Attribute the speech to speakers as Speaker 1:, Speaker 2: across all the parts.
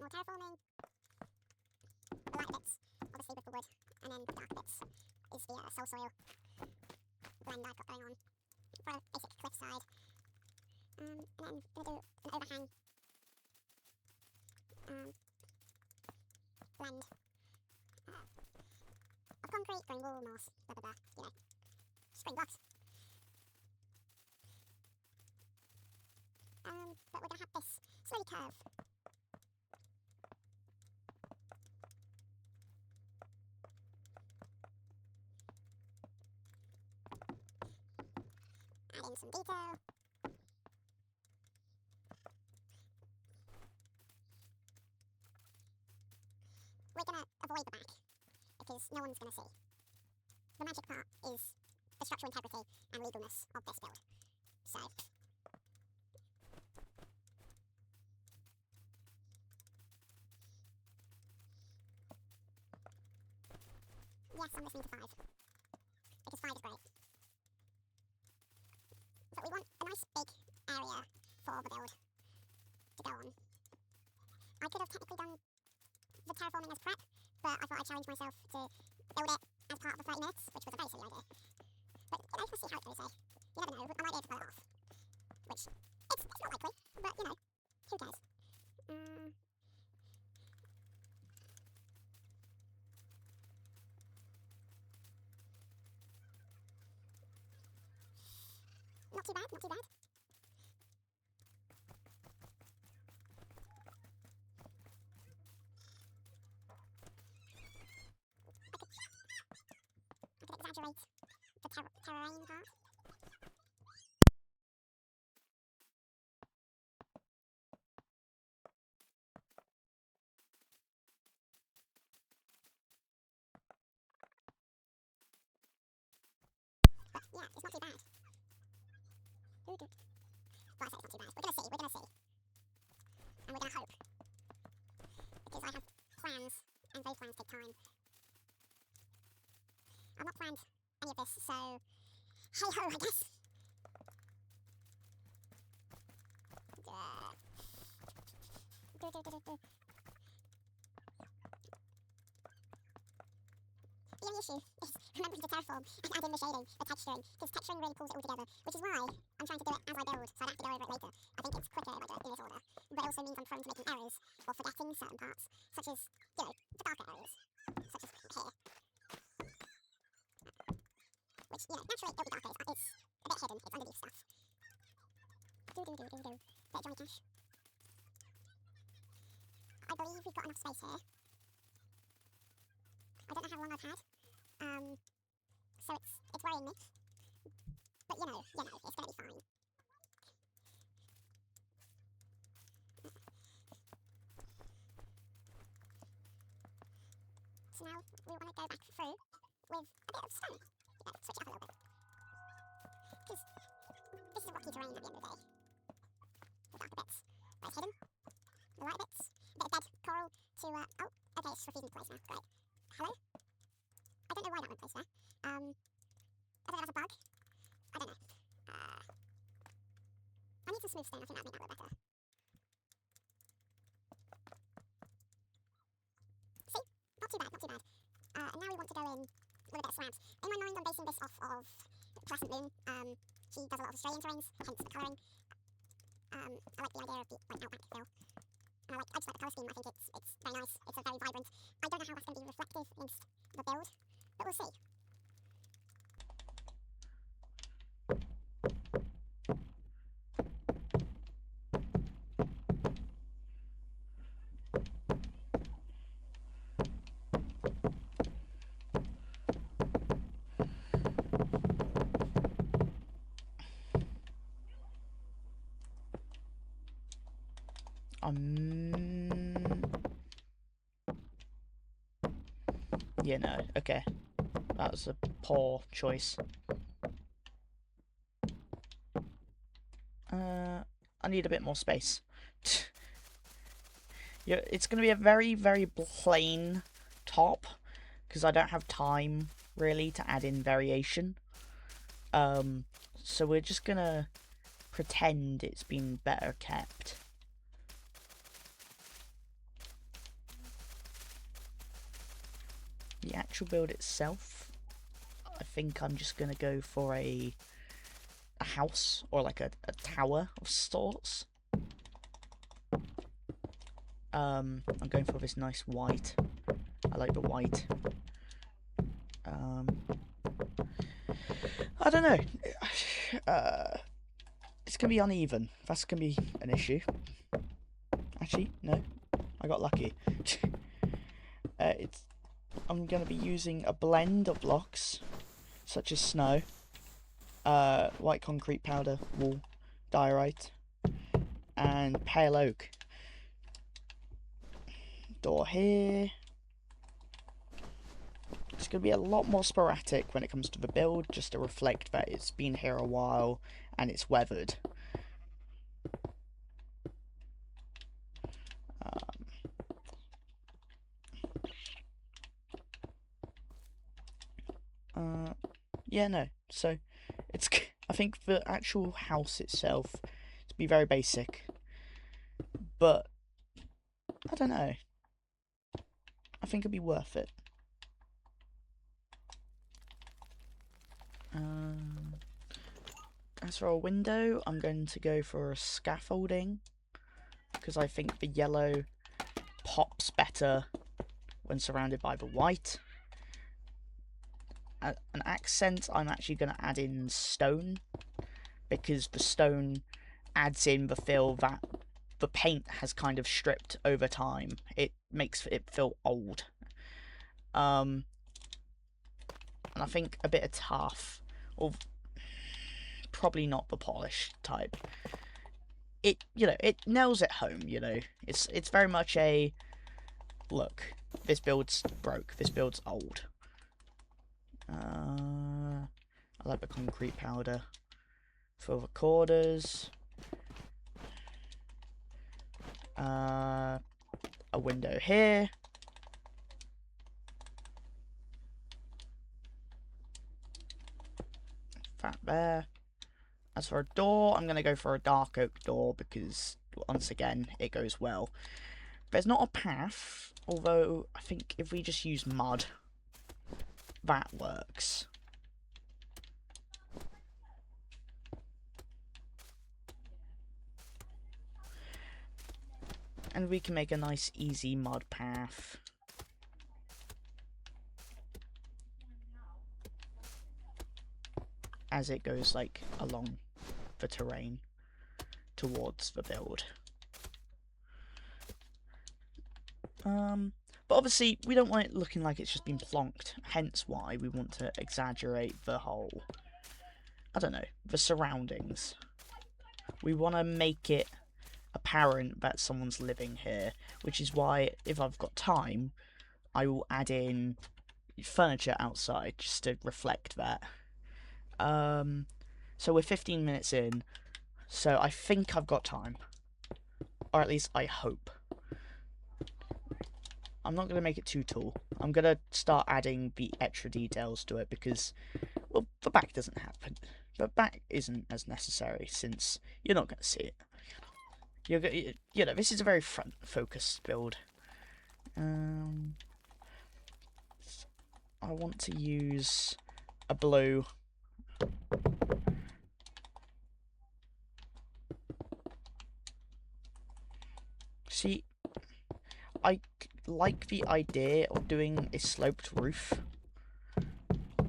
Speaker 1: more terraforming. The light bits, obviously with the wood, and then the dark bits is the soul soil blend I've got going on for a basic cliffside. And then I'm going to do an overhang blend of concrete, green wall, moss, blah blah blah, you know, spring blocks. But we're going to have this slowly curve. Add in some detail. We're going to avoid the back, because no one's going to see. The magic part is the structural integrity and legalness of this build. So, yes, I'm listening to 5, because 5 is great. But we want a nice big area for the build to go on. I could have technically done the terraforming as prep, but I thought I'd challenge myself to build it as part of the 30 minutes, which was a very silly idea. But, you know, we'll see how it goes, eh? You never know, I might be able to pull it off. Which, it's not likely, but, you know, who cares? Not too bad, not too bad. I could exaggerate the terrain part. But yeah, it's not too bad. Well, I say it's not too bad. We're gonna see, we're gonna see. And we're gonna hope. Because I have plans, and those plans take time. I've not planned any of this, so hey-ho, I guess. The only issue is remembering to terraform and add in the shading, the texturing, because texturing really pulls it all together, which is why I'm trying to do it as I build, so I don't have to go over it later. I think it's quicker if I do it in this order, but it also means I'm prone to making errors or forgetting certain parts, such as, you know, the darker areas, such as here. Which, you know, naturally it'll be darker, it's a bit hidden, it's underneath stuff. Bit of Johnny Cash. I believe we've got enough space here. I don't know how long I've had, so it's worrying me. But you know, it's gonna be fine. So now we want to go back through with a bit of stone. You know, switch it up a little bit. Because this is rocky terrain at the end of the day. The darker bits, where it's hidden. The lighter bits, a bit of dead coral to, oh, okay, it's refusing to place now, great. Hello? I don't know why that went place there. I don't know if that's a bug. I don't know. I need some smooth stone, I think that'll make that look better. See? Not too bad, not too bad. And now we want to go in with a bit of slabs. In my mind, I'm basing this off of Crescent Moon. She does a lot of Australian terrains, hence the colouring. I like the idea of the outback feel. And I just like the colour scheme, I think it's very nice, it's a very vibrant. I don't know how that's going to be reflective against the build, but we'll see.
Speaker 2: Yeah, no, okay. That was a poor choice. I need a bit more space. Yeah, it's going to be a very, very plain top, because I don't have time, really, to add in variation. So we're just going to pretend it's been better kept. the actual build itself, I think I'm just gonna go for a house or like a tower of sorts. I'm going for this nice white. I like the white. I don't know. It's gonna be uneven. That's gonna be an issue. Actually, no, I got lucky. I'm gonna be using a blend of blocks, such as snow, white concrete powder, wool, diorite, and pale oak. Door here. It's going to be a lot more sporadic when it comes to the build, just to reflect that it's been here a while and it's weathered. Yeah, no. So, it's. I think the actual house itself to be very basic, but I don't know. I think it'd be worth it. As for a window, I'm going to go for a scaffolding because I think the yellow pops better when surrounded by the white. An accent, I'm actually going to add in stone because the stone adds in the feel that the paint has kind of stripped over time. It makes it feel old. And I think a bit of tough, or probably not the polished type. It nails it home. It's very much a look. This build's broke. This build's old. I like the concrete powder for the quarters. A window here. That there. As for a door, I'm going to go for a dark oak door because, once again, it goes well. There's not a path, although I think if we just use mud, that works. And we can make a nice, easy mud path. As it goes, like, along the terrain towards the build. But obviously, we don't want it looking like it's just been plonked, hence why we want to exaggerate the whole, I don't know, the surroundings. We want to make it apparent that someone's living here, which is why, if I've got time, I will add in furniture outside, just to reflect that. So we're 15 minutes in, so I think I've got time. Or at least I hope. I'm not going to make it too tall. I'm going to start adding the extra details to it because, well, the back doesn't happen. The back isn't as necessary since you're not going to see it. This is a very front-focused build. I want to use a blue. See, I like the idea of doing a sloped roof.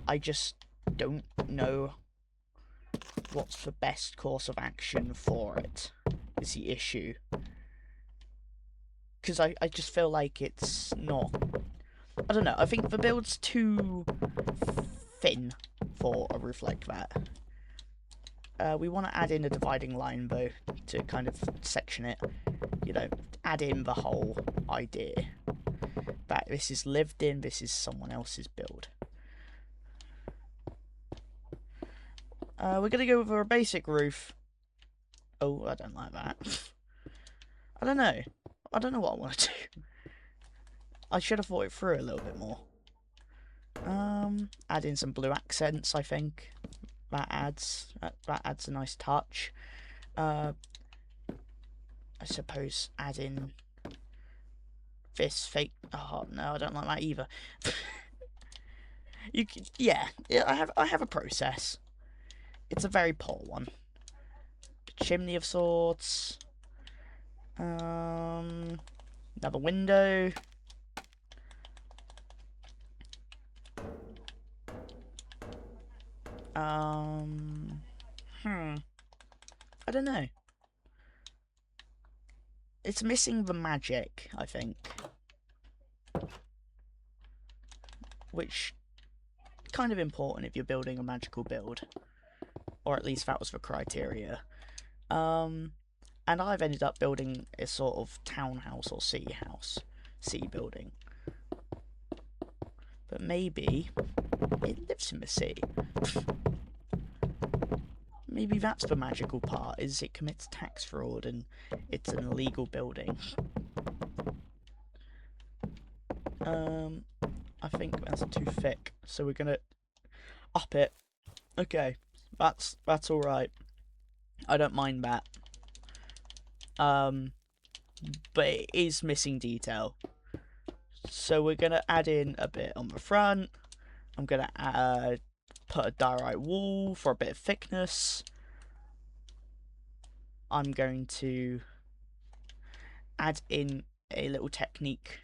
Speaker 2: I just don't know what's the best course of action for it, is the issue. Because I just feel like it's not... I don't know, I think the build's too thin for a roof like that. We want to add in a dividing line, though, to kind of section it. Add in the whole idea that this is lived in, this is someone else's build. We're going to go with a basic roof. Oh, I don't like that. I don't know. I don't know what I want to do. I should have thought it through a little bit more. Add in some blue accents, I think. That adds a nice touch. I suppose add in this fake... Oh, no, I don't like that either. Yeah, I have a process. It's a very poor one. A chimney of sorts. Another window. I don't know. It's missing the magic, I think. Which kind of important if you're building a magical build. Or at least that was the criteria. And I've ended up building a sort of townhouse or city house. City building. But maybe it lives in the city. Maybe that's the magical part, is it commits tax fraud and it's an illegal building. I think that's too thick, so we're gonna up it. Okay, that's alright. I don't mind that. But it is missing detail. So we're gonna add in a bit on the front. I'm gonna put a diorite wall for a bit of thickness. I'm going to add in a little technique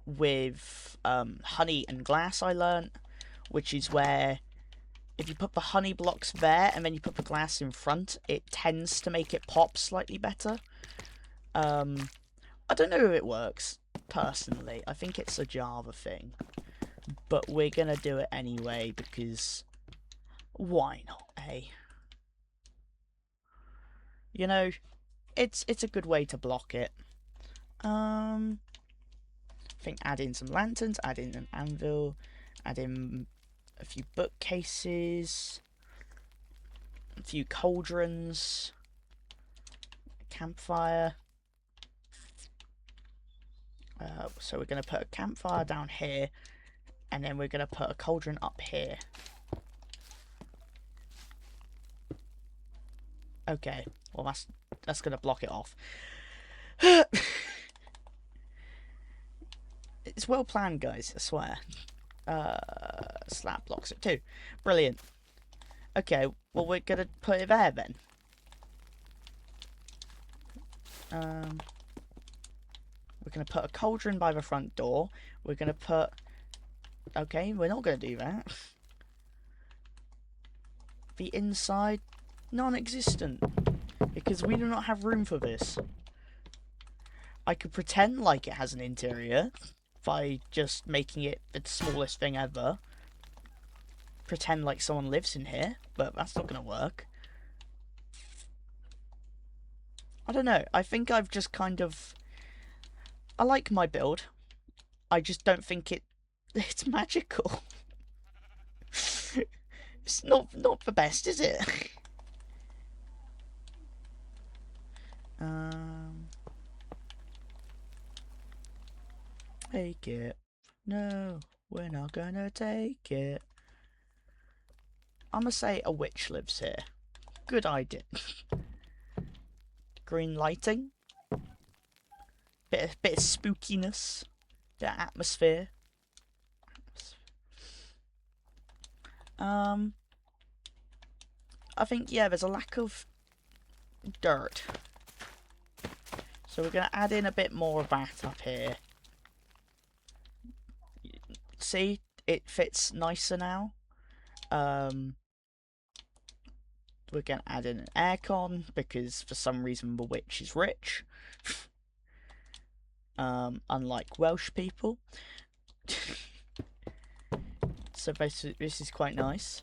Speaker 2: with honey and glass I learnt, which is where if you put the honey blocks there and then you put the glass in front, it tends to make it pop slightly better. I don't know if it works, personally. I think it's a Java thing. But we're gonna do it anyway, because why not, eh? You know, it's a good way to block it. I think add in some lanterns, add in an anvil, add in a few bookcases, a few cauldrons, a campfire. So we're going to put a campfire down here, and then we're going to put a cauldron up here. Okay, well that's going to block it off. It's well planned, guys, I swear. Slab blocks it too. Brilliant. Okay, well we're going to put it there then. We're going to put a cauldron by the front door. We're going to put... Okay, we're not going to do that. The inside, non-existent. Because we do not have room for this. I could pretend like it has an interior by just making it the smallest thing ever. Pretend like someone lives in here, but that's not going to work. I don't know. I think I've just kind of... I like my build. I just don't think it's magical. It's not the best, is it? Take it. No, we're not gonna take it. I'm gonna say a witch lives here. Good idea. Green lighting. Bit of spookiness. Bit of atmosphere. I think, yeah, there's a lack of dirt. So we're going to add in a bit more of that up here. See? It fits nicer now. We're going to add in an aircon because for some reason the witch is rich. Unlike Welsh people. So basically this is quite nice.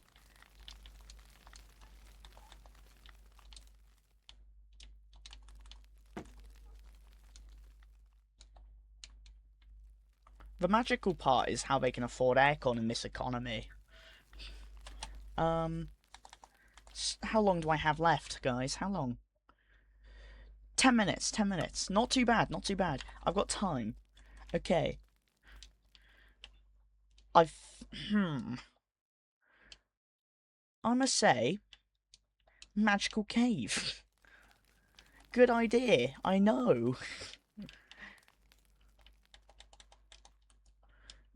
Speaker 2: The magical part is how they can afford aircon in this economy. How long do I have left, guys? How long? 10 minutes, 10 minutes. Not too bad, not too bad. I've got time. Okay. I'm gonna say... Magical cave. Good idea, I know.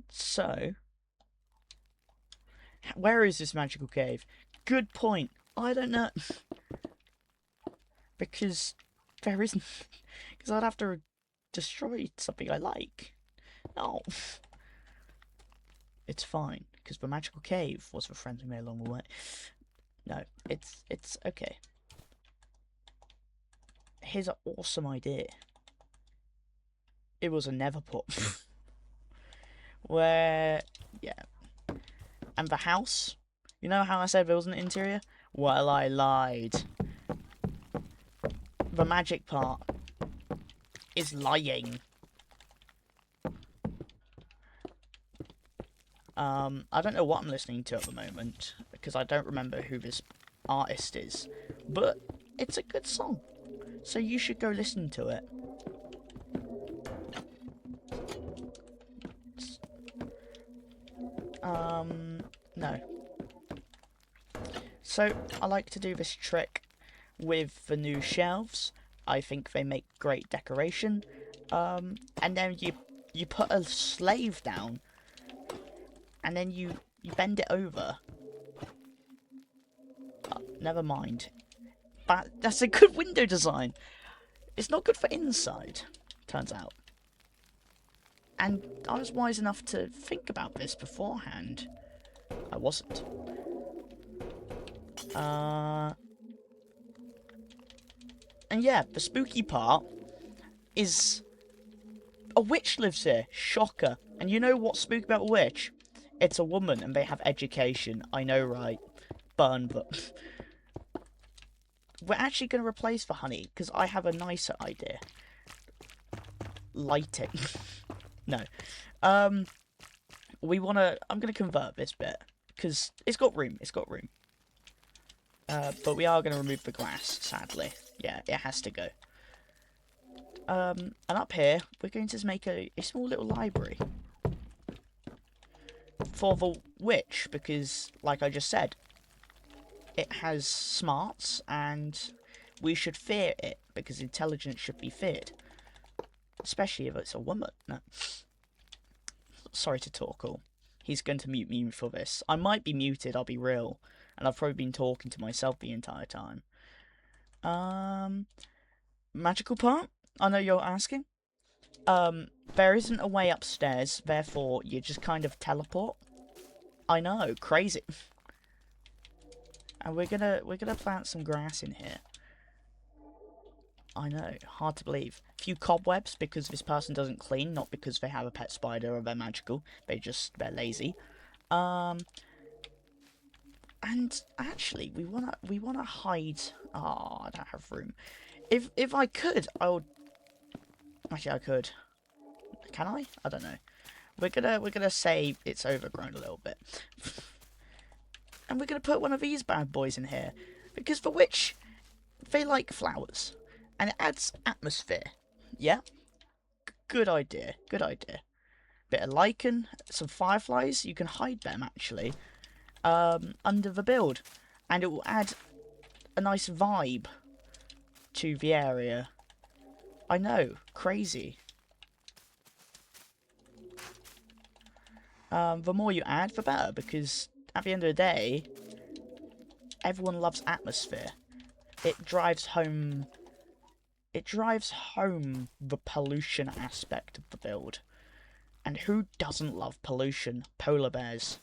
Speaker 2: So... Where is this magical cave? Good point. I don't know. Because there isn't. Because I'd have to destroy something I like. No. It's fine. Because the magical cave was for friends we made along the way. No, it's okay. Here's an awesome idea. It was a Neverport. Where, yeah. And the house, you know how I said there was an interior? Well, I lied. The magic part is lying. I don't know what I'm listening to at the moment, because I don't remember who this artist is, but it's a good song, so you should go listen to it. No. So, I like to do this trick with the new shelves. I think they make great decoration. And then you put a slave down, and then you bend it over. Never mind. That's a good window design. It's not good for inside, turns out. And I was wise enough to think about this beforehand. I wasn't. And yeah, the spooky part is a witch lives here. Shocker. And you know what's spooky about a witch? It's a woman and they have education. I know, right? Burn, but... We're actually going to replace the honey, because I have a nicer idea. Lighting. No. I'm going to convert this bit, because it's got room. But we are going to remove the glass, sadly. Yeah, it has to go. And up here, we're going to make a small little library. For the witch, because, like I just said, it has smarts, and we should fear it, because intelligence should be feared. Especially if it's a woman. No. Sorry to talk all. He's going to mute me for this. I might be muted, I'll be real. And I've probably been talking to myself the entire time. Magical part? I know you're asking. There isn't a way upstairs, therefore you just kind of teleport. I know, crazy. And we're gonna plant some grass in here. I know, hard to believe. A few cobwebs because this person doesn't clean, not because they have a pet spider or they're magical. They're lazy. And actually, we wanna hide. Oh, I don't have room. If I could, I would. Actually, I could. Can I? I don't know. We're gonna say it's overgrown a little bit, and we're gonna put one of these bad boys in here because the witch, they like flowers, and it adds atmosphere. Yeah. Good idea. Good idea. Bit of lichen, some fireflies. You can hide them actually. Under the build, and it will add a nice vibe to the area. I know, crazy. The more you add, the better, because at the end of the day, everyone loves atmosphere. It drives home the pollution aspect of the build. And who doesn't love pollution? Polar bears.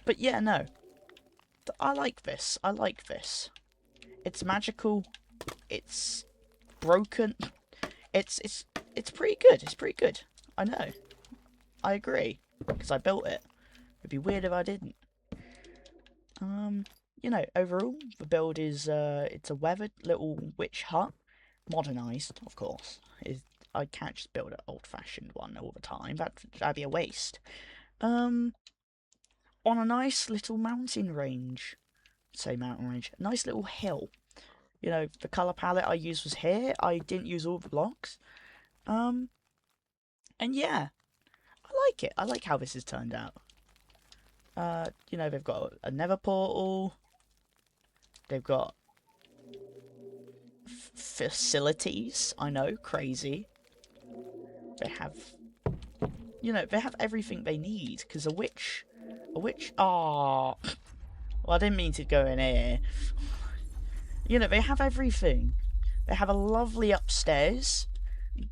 Speaker 2: But yeah, no. I like this. I like this. It's magical. It's broken. It's pretty good. It's pretty good. I know. I agree. Because I built it. It'd be weird if I didn't. You know, overall, the build is, it's a weathered little witch hut. Modernised, of course. I can't just build an old-fashioned one all the time. That'd be a waste. On a nice little mountain range. Say mountain range. A nice little hill. You know, the colour palette I used was here. I didn't use all the blocks. And yeah. I like it. I like how this has turned out. You know, they've got a nether portal. They've got facilities. I know, crazy. They have You know, they have everything they need, because a witch... Ah, well, I didn't mean to go in here. You know, they have everything. They have a lovely upstairs.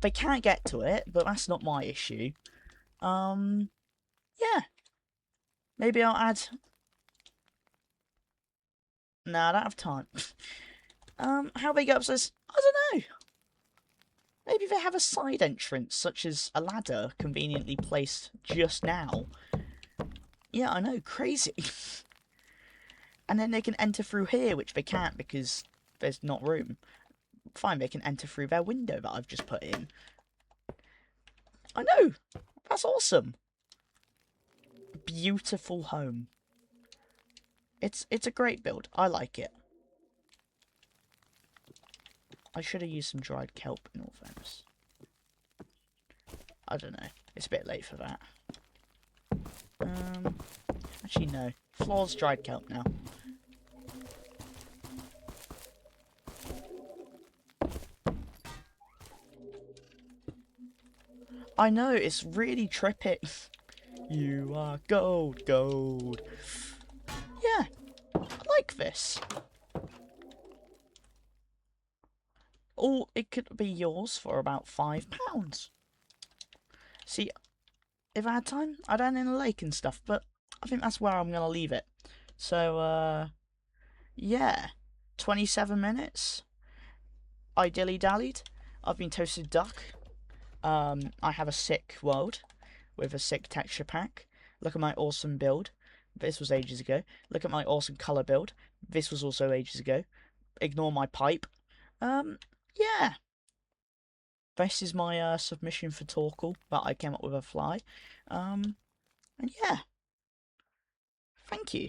Speaker 2: They can't get to it, but that's not my issue. Yeah. Maybe I'll add... Nah, I don't have time. How they get upstairs? I don't know. Maybe they have a side entrance, such as a ladder conveniently placed just now. Yeah, I know, crazy. And then they can enter through here, which they can't because there's not room. Fine, they can enter through their window that I've just put in. I know! That's awesome! Beautiful home. It's a great build. I like it. I should have used some dried kelp in all fairness. I don't know. It's a bit late for that. Actually no. Floor's dried kelp now. I know, it's really trippy. You are gold, gold. Yeah, I like this. Or it could be yours for about £5. See, if I had time, I'd add in a lake and stuff, but I think that's where I'm going to leave it. So, yeah, 27 minutes. I dilly-dallied. I've been Toasted Duck. I have a sick world with a sick texture pack. Look at my awesome build. This was ages ago. Look at my awesome colour build. This was also ages ago. Ignore my pipe. Yeah. This is my submission for Torkoal that I came up with a fly. And yeah. Thank you.